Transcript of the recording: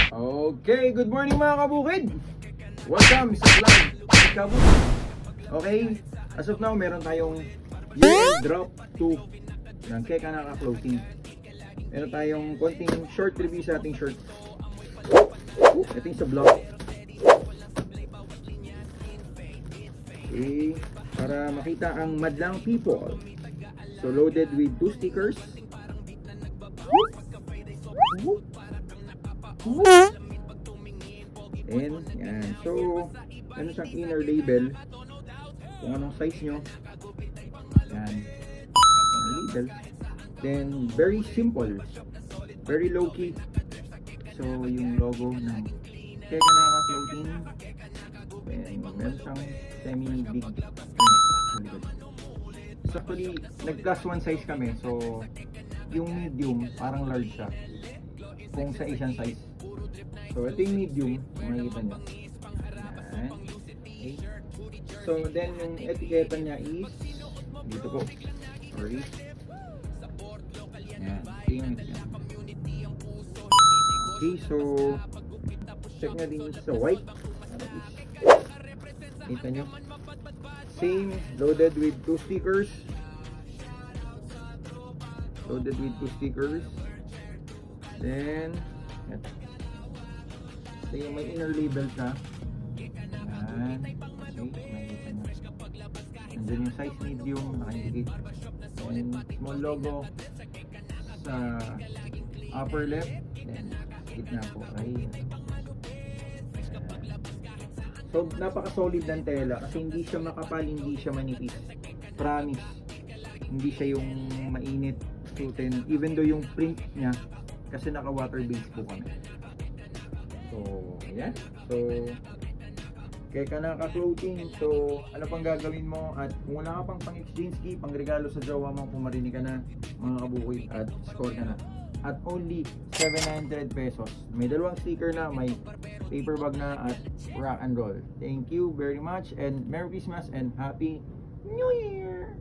Okay, good morning mga kabukid! Welcome sa vlog Kabuk. Okay, as of now meron tayong year-end drop 2 ng Keka Naka Clothing. Meron tayong konting short review sa ating short. Ito yung sa vlog. Okay, para makita ang madlang people. So loaded with 2 stickers. And yan. So ano siyang inner label, kung anong size nyo. Yan, inner label. Then very simple, very low key. So yung logo ng Keka Naka Clothing. And meron siyang semi big. So actually nag plus 1 size kami. So yung medium parang large siya kung sa Asian size. So ito yung medium, makikita nyo. Yan. Okay. So then yung etiketa niya is dito po. Sorry. Yan. Okay, so check na din sa white. Kita nyo. Same, loaded with 2 stickers. Loaded with 2 stickers. Then ito yung may inner label siya. Yan. Okay, nandun yung size medium, naka-indicate. And small logo sa upper left. Then gitna po ay so napaka-solid ng tela kasi hindi siya makapal, hindi siya manipis. Promise. Hindi siya yung mainit suotin, even though yung print niya kasi naka-water base po kami. So, ayan. So, Keka Naka Clothing. So, ano pang gagawin mo? At kung wala ka pang exchange key, pang regalo sa jowa mo, kung marinig ka na, mga kabukoy, at score ka na. At only 700 pesos. May dalawang sticker na, may paper bag na, at rock and roll. Thank you very much, and Merry Christmas and Happy New Year!